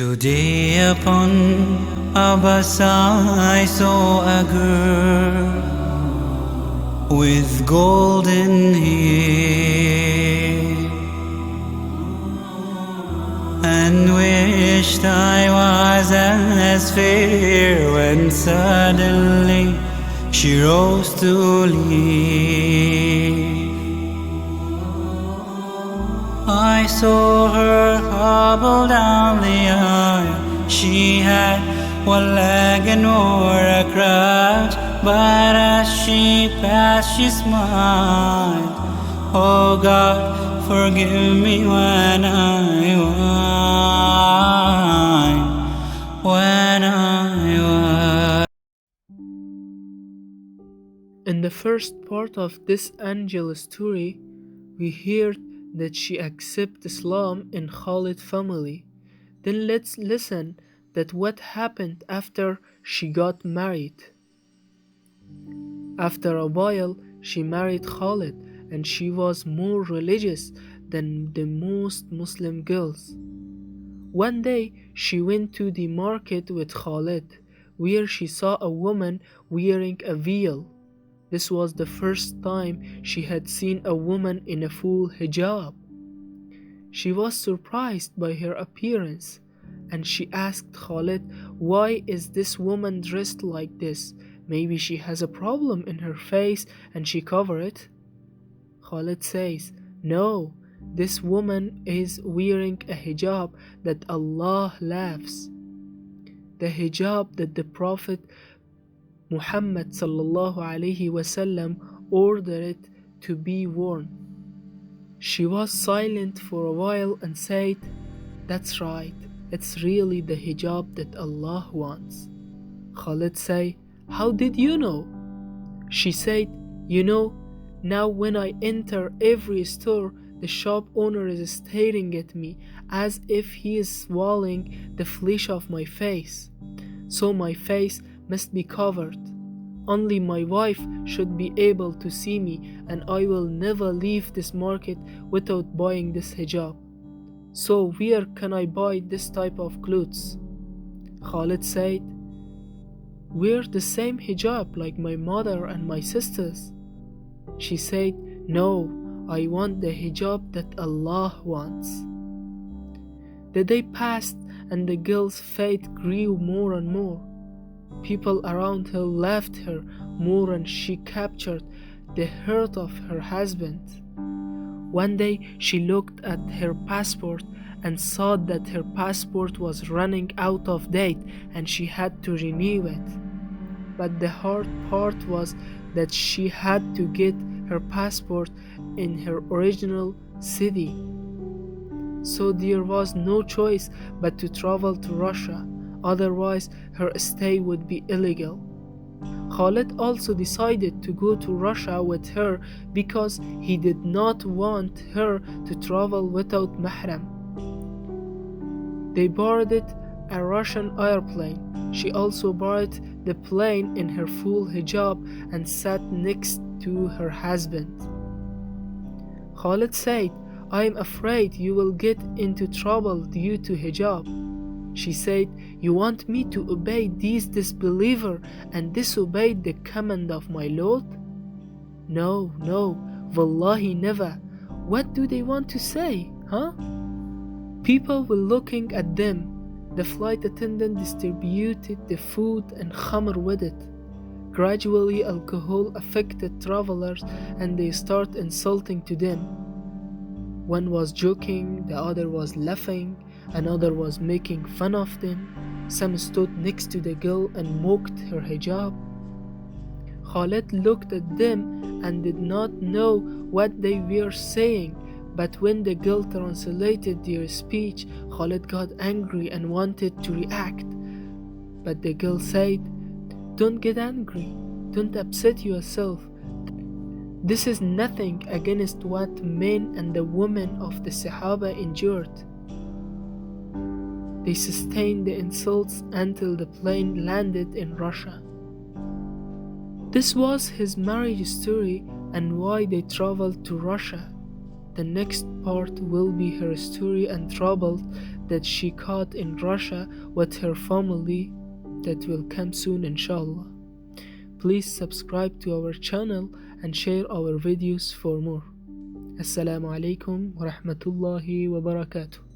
Today upon a bus I saw a girl with golden hair, and wished I was as fair, when suddenly she rose to leave. I saw her hobble down the aisle. She had one leg and wore a crutch, but as she passed she smiled. Oh God, forgive me when I whine. In the first part of this angel story, we heard that she accepted Islam in Khalid's family. Then let's listen that what happened after she got married. After a while, she married Khalid, and she was more religious than the most Muslim girls. One day, she went to the market with Khalid, where she saw a woman wearing a veil. This was the first time she had seen a woman in a full hijab. She was surprised by her appearance, and she asked Khalid, "Why is this woman dressed like this? Maybe she has a problem in her face and she covered it." Khalid says, "No, this woman is wearing a hijab that Allah loves. The hijab that the Prophet Muhammad sallallahu alaihi wasallam ordered it to be worn." She was silent for a while and said, "That's right, it's really the hijab that Allah wants." Khalid said, "How did you know?" She said, "You know, now when I enter every store, the shop owner is staring at me as if he is swallowing the flesh of my face. So my face must be covered. Only my wife should be able to see me, and I will never leave this market without buying this hijab. So where can I buy this type of clothes?" Khalid said, "Wear the same hijab like my mother and my sisters." She said, "No, I want the hijab that Allah wants." The day passed and the girl's faith grew more and more. People around her loved her more, and she captured the heart of her husband. One day she looked at her passport and saw that her passport was running out of date and she had to renew it. But the hard part was that she had to get her passport in her original city. So there was no choice but to travel to Russia, otherwise her stay would be illegal. Khalid also decided to go to Russia with her because he did not want her to travel without mahram. They boarded a Russian airplane. She also boarded the plane in her full hijab and sat next to her husband. Khalid said, "I am afraid you will get into trouble due to hijab." She said, "You want me to obey these disbeliever and disobey the command of my Lord?" No, wallahi never. What do they want to say, huh? People were looking at them. The flight attendant distributed the food and khamr with it. Gradually, alcohol affected travelers and they started insulting to them. One was joking, the other was laughing, another was making fun of them. Some stood next to the girl and mocked her hijab. Khalid looked at them and did not know what they were saying, but when the girl translated their speech, Khalid got angry and wanted to react. But the girl said, "Don't get angry, don't upset yourself. This is nothing against what men and the women of the Sahaba endured." They sustained the insults until the plane landed in Russia. This was his marriage story and why they traveled to Russia. The next part will be her story and troubles that she caught in Russia with her family that will come soon, inshallah. Please subscribe to our channel and share our videos for more. Assalamu alaikum wa rahmatullahi wa barakatuh.